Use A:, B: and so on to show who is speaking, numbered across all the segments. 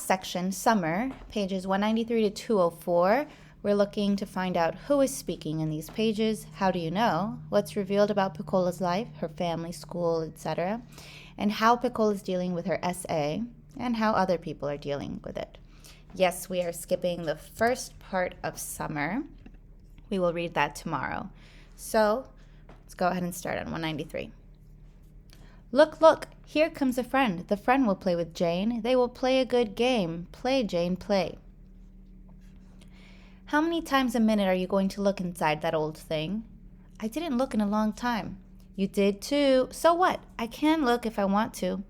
A: section, Summer, pages 193 to 204, we're looking to find out who is speaking in these pages, how do you know, what's revealed about Piccola's life, her family, school, etc., and how Piccola is dealing with her essay, and how other people are dealing with it. Yes, we are skipping the first part of Summer. We will read that tomorrow. So let's go ahead and start on 193. Look, look, here comes a friend. The friend will play with Jane. They will play a good game. Play, Jane, play. How many times a minute are you going to look inside that old thing? I didn't look in a long time. You did too. So what? I can look if I want to.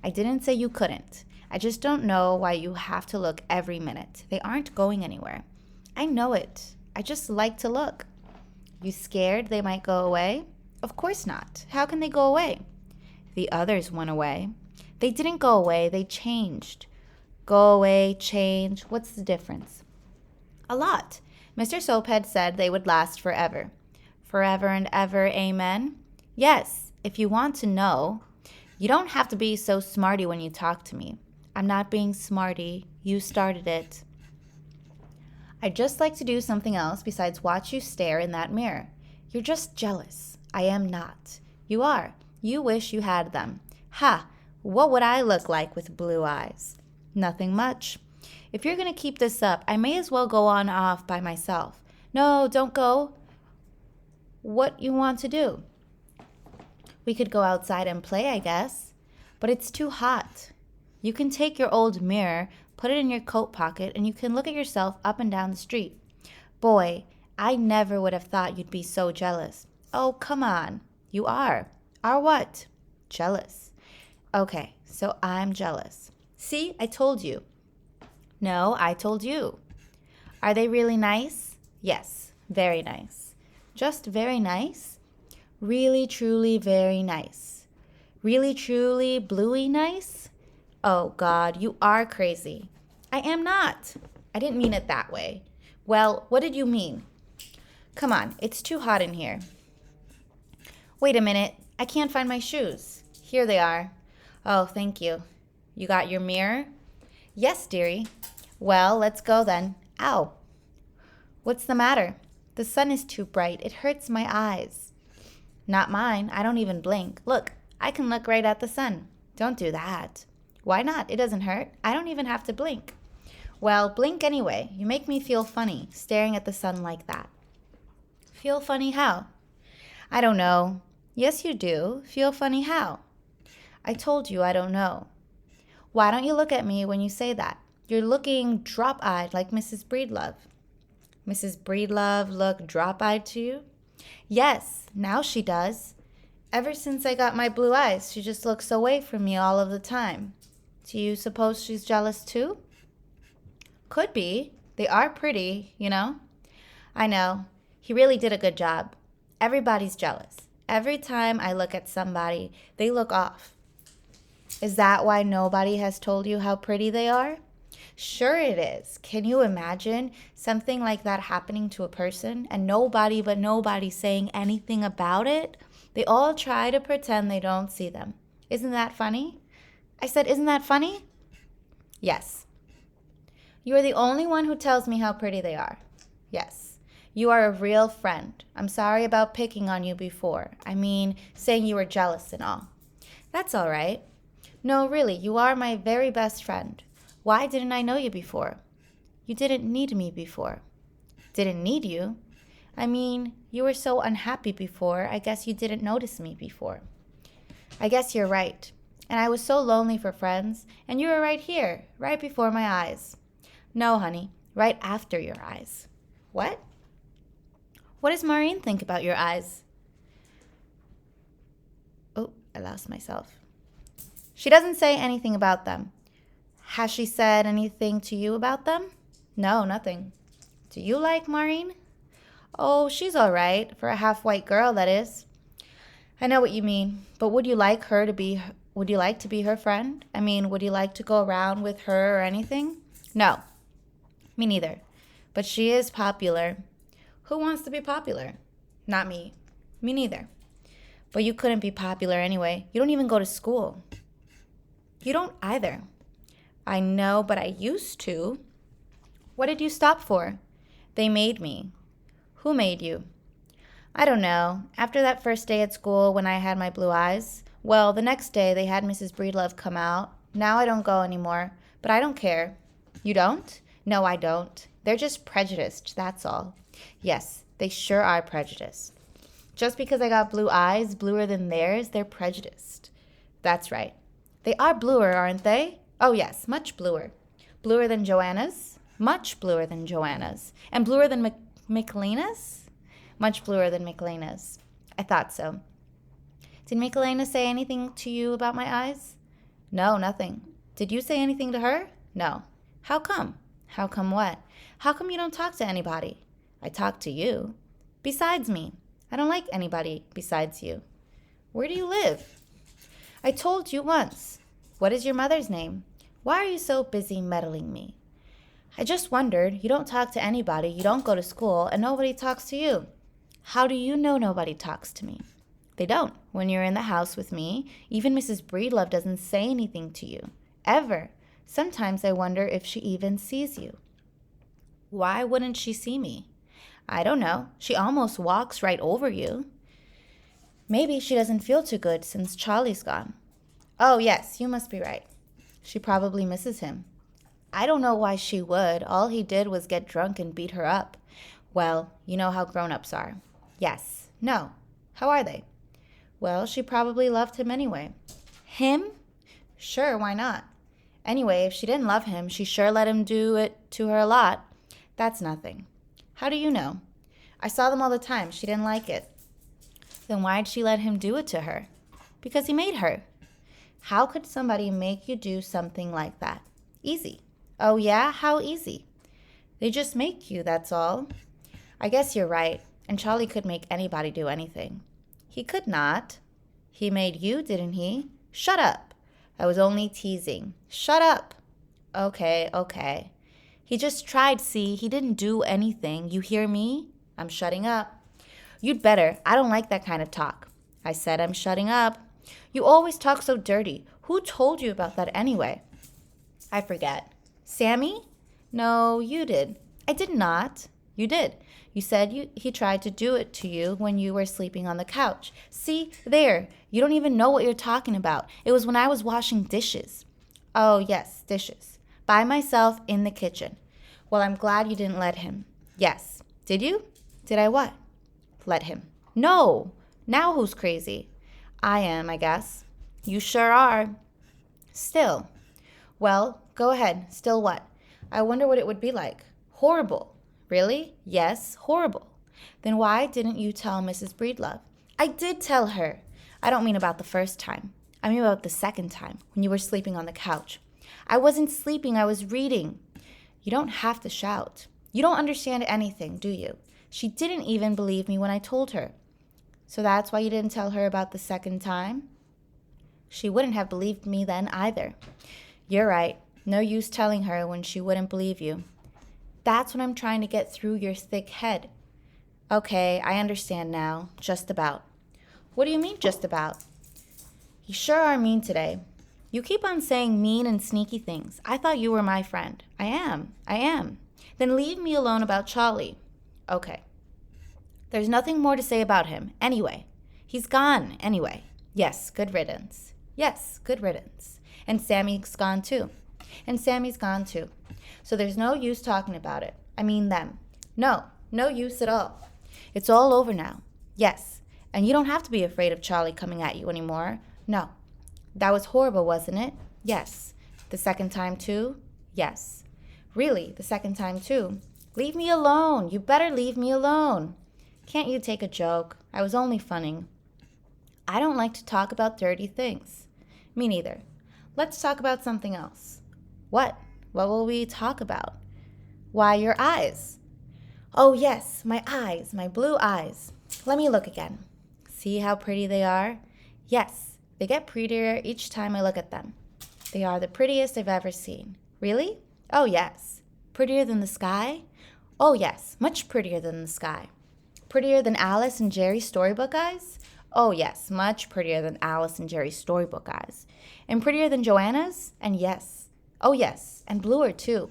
A: I didn't say you couldn't. I just don't know why you have to look every minute. They aren't going anywhere. I know it. I just like to look. You scared they might go away? Of course not. How can they go away? The others went away. They didn't go away. They changed. Go away, change. What's the difference? A lot. Mr. Soaphead said they would last forever. Forever and ever, amen? Yes, if you want to know. You don't have to be so smarty when you talk to me. I'm not being smarty. You started it. I'd just like to do something else besides watch you stare in that mirror. You're just jealous. I am not. You are. You wish you had them. Ha! What would I look like with blue eyes? Nothing much. If you're going to keep this up, I may as well go on off by myself. No, don't go. What you want to do? We could go outside and play, I guess. But it's too hot. You can take your old mirror, put it in your coat pocket, and you can look at yourself up and down the street. Boy, I never would have thought you'd be so jealous. Oh, come on. You are. Are what? Jealous. Okay, so I'm jealous. See, I told you. No, I told you. Are they really nice? Yes, very nice. Just very nice? Really, truly, very nice. Really, truly, bluey nice? Oh, God, you are crazy. I am not. I didn't mean it that way. Well, what did you mean? Come on, it's too hot in here. Wait a minute. I can't find my shoes. Here they are. Oh, thank you. You got your mirror? Yes, dearie. Well, let's go then. Ow. What's the matter? The sun is too bright. It hurts my eyes. Not mine. I don't even blink. Look, I can look right at the sun. Don't do that. Why not? It doesn't hurt. I don't even have to blink. Well, blink anyway. You make me feel funny, staring at the sun like that. Feel funny how? I don't know. Yes, you do. Feel funny how? I told you I don't know. Why don't you look at me when you say that? You're looking drop-eyed like Mrs. Breedlove. Mrs. Breedlove look drop-eyed to you? Yes, now she does. Ever since I got my blue eyes, she just looks away from me all of the time. Do you suppose she's jealous too? Could be. They are pretty, you know. I know. He really did a good job. Everybody's jealous. Every time I look at somebody, they look off. Is that why nobody has told you how pretty they are? Sure it is. Can you imagine something like that happening to a person and nobody but nobody saying anything about it? They all try to pretend they don't see them. Isn't that funny? I said, isn't that funny? Yes. You are the only one who tells me how pretty they are. Yes. You are a real friend. I'm sorry about picking on you before. I mean, saying you were jealous and all. That's all right. No, really, you are my very best friend. Why didn't I know you before? You didn't need me before. Didn't need you? I mean, you were so unhappy before, I guess you didn't notice me before. I guess you're right. And I was so lonely for friends, and you were right here, right before my eyes. No, honey, right after your eyes. What? What does Maureen think about your eyes? Oh, I lost myself. She doesn't say anything about them. Has she said anything to you about them? No, nothing. Do you like Maureen? Oh, she's all right, for a half-white girl, that is. I know what you mean, but would you like to be her friend? I mean, would you like to go around with her or anything? No, me neither. But she is popular. Who wants to be popular? Not me. Me neither. But you couldn't be popular anyway. You don't even go to school. You don't either. I know, but I used to. What did you stop for? They made me. Who made you? I don't know. After that first day at school when I had my blue eyes, well, the next day they had Mrs. Breedlove come out. Now I don't go anymore, but I don't care. You don't? No, I don't. They're just prejudiced, that's all. Yes, they sure are prejudiced. Just because I got blue eyes, bluer than theirs, they're prejudiced. That's right. They are bluer, aren't they? Oh, yes, much bluer. Bluer than Joanna's? Much bluer than Joanna's. And bluer than Michelena's? Much bluer than Michelena's. I thought so. Did Michelena say anything to you about my eyes? No, nothing. Did you say anything to her? No. How come? How come what? How come you don't talk to anybody? I talk to you. Besides me. I don't like anybody besides you. Where do you live? I told you once. What is your mother's name? Why are you so busy meddling me? I just wondered. You don't talk to anybody, you don't go to school, and nobody talks to you. How do you know nobody talks to me? They don't. When you're in the house with me, even Mrs. Breedlove doesn't say anything to you. Ever. Sometimes I wonder if she even sees you. Why wouldn't she see me? I don't know. She almost walks right over you. Maybe she doesn't feel too good since Charlie's gone. Oh, yes, you must be right. She probably misses him. I don't know why she would. All he did was get drunk and beat her up. Well, you know how grown-ups are. Yes. No. How are they? Well, she probably loved him anyway. Him? Sure, why not? Anyway, if she didn't love him, she sure let him do it to her a lot. That's nothing. How do you know? I saw them all the time. She didn't like it. Then why'd she let him do it to her? Because he made her. How could somebody make you do something like that? Easy. Oh yeah? How easy? They just make you, that's all. I guess you're right. And Charlie could make anybody do anything. He could not. He made you, didn't he? Shut up. I was only teasing. Shut up. Okay. He just tried, see? He didn't do anything. You hear me? I'm shutting up. You'd better. I don't like that kind of talk. I said I'm shutting up. You always talk so dirty. Who told you about that anyway? I forget. Sammy? No, you did. I did not. You did. You said he tried to do it to you when you were sleeping on the couch. See, there. You don't even know what you're talking about. It was when I was washing dishes. Oh, yes, dishes. By myself in the kitchen. Well, I'm glad you didn't let him. Yes. Did you? Did I what? Let him. No. Now who's crazy? I am, I guess. You sure are. Still. Well, go ahead. Still what? I wonder what it would be like. Horrible. Really? Yes, horrible. Then why didn't you tell Mrs. Breedlove? I did tell her. I don't mean about the first time. I mean about the second time, when you were sleeping on the couch. I wasn't sleeping, I was reading. You don't have to shout. You don't understand anything, do you? She didn't even believe me when I told her. So that's why you didn't tell her about the second time? She wouldn't have believed me then either. You're right. No use telling her when she wouldn't believe you. That's what I'm trying to get through your thick head. Okay, I understand now. Just about. What do you mean, just about? You sure are mean today. You keep on saying mean and sneaky things. I thought you were my friend. I am. Then leave me alone about Charlie. Okay. There's nothing more to say about him. Anyway. He's gone, anyway. Yes, good riddance. Yes, good riddance. And Sammy's gone too. And Sammy's gone too. So there's no use talking about it. I mean them. No use at all. It's all over now. Yes. And you don't have to be afraid of Charlie coming at you anymore. No. That was horrible, wasn't it? Yes. The second time too? Yes. Really, the second time too? Leave me alone. You better leave me alone. Can't you take a joke? I was only funning. I don't like to talk about dirty things. Me neither. Let's talk about something else. What? What will we talk about? Why, your eyes. Oh, yes, my eyes, my blue eyes. Let me look again. See how pretty they are? Yes, they get prettier each time I look at them. They are the prettiest I've ever seen. Really? Oh, yes. Prettier than the sky? Oh, yes, much prettier than the sky. Prettier than Alice and Jerry's storybook eyes? Oh, yes, much prettier than Alice and Jerry's storybook eyes. And prettier than Joanna's? And yes. Oh, yes, and bluer too.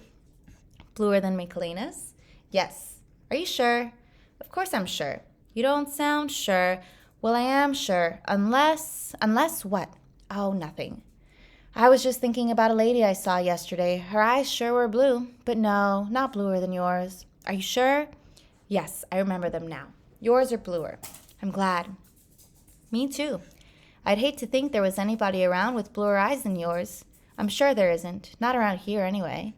A: Bluer than Michelena's? Yes. Are you sure? Of course I'm sure. You don't sound sure. Well, I am sure. Unless what? Oh, nothing. I was just thinking about a lady I saw yesterday. Her eyes sure were blue, but no, not bluer than yours. Are you sure? Yes, I remember them now. Yours are bluer. I'm glad. Me too. I'd hate to think there was anybody around with bluer eyes than yours. I'm sure there isn't. Not around here, anyway.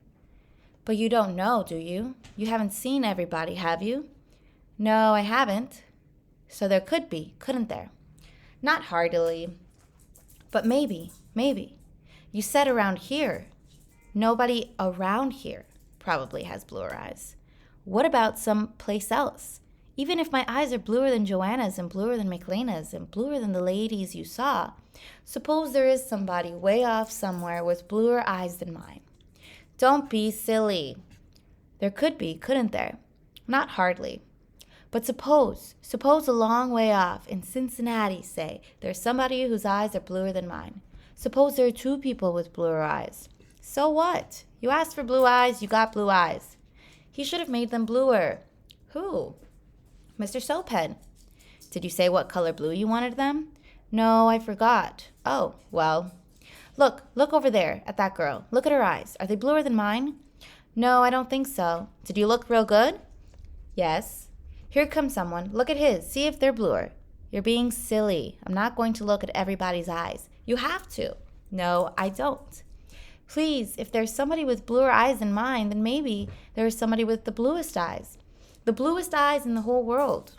A: But you don't know, do you? You haven't seen everybody, have you? No, I haven't. So there could be, couldn't there? Not heartily. But maybe. You said around here. Nobody around here probably has bluer eyes. What about some place else? Even if my eyes are bluer than Joanna's and bluer than Michelena's and bluer than the ladies you saw, suppose there is somebody way off somewhere with bluer eyes than mine. Don't be silly. There could be, couldn't there? Not hardly. But suppose a long way off, in Cincinnati, say, there's somebody whose eyes are bluer than mine. Suppose there are two people with bluer eyes. So what? You asked for blue eyes, you got blue eyes. He should have made them bluer. Who? Mr. Soaphead. Did you say what color blue you wanted them? No, I forgot. Oh, well. Look over there at that girl. Look at her eyes. Are they bluer than mine? No, I don't think so. Did you look real good? Yes. Here comes someone. Look at his. See if they're bluer. You're being silly. I'm not going to look at everybody's eyes. You have to. No, I don't. Please, if there's somebody with bluer eyes than mine, then maybe there's somebody with the bluest eyes. The bluest eyes in the whole world.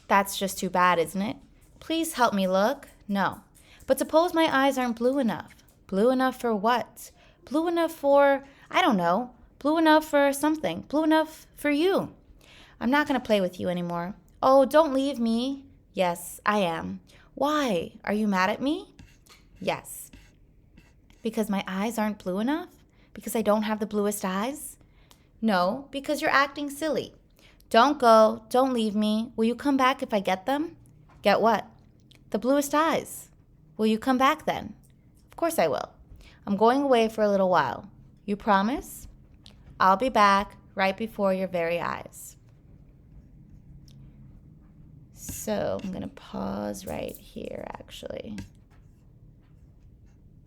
A: That's just too bad, isn't it? Please help me look. No. But suppose my eyes aren't blue enough. Blue enough for what? Blue enough for, I don't know. Blue enough for something. Blue enough for you. I'm not going to play with you anymore. Oh, don't leave me. Yes, I am. Why? Are you mad at me? Yes. Because my eyes aren't blue enough? Because I don't have the bluest eyes? No, because you're acting silly. Don't go. Don't leave me. Will you come back if I get them? Get what? The bluest eyes. Will you come back then? Of course I will. I'm going away for a little while. You promise? I'll be back right before your very eyes. So I'm going to pause right here, actually.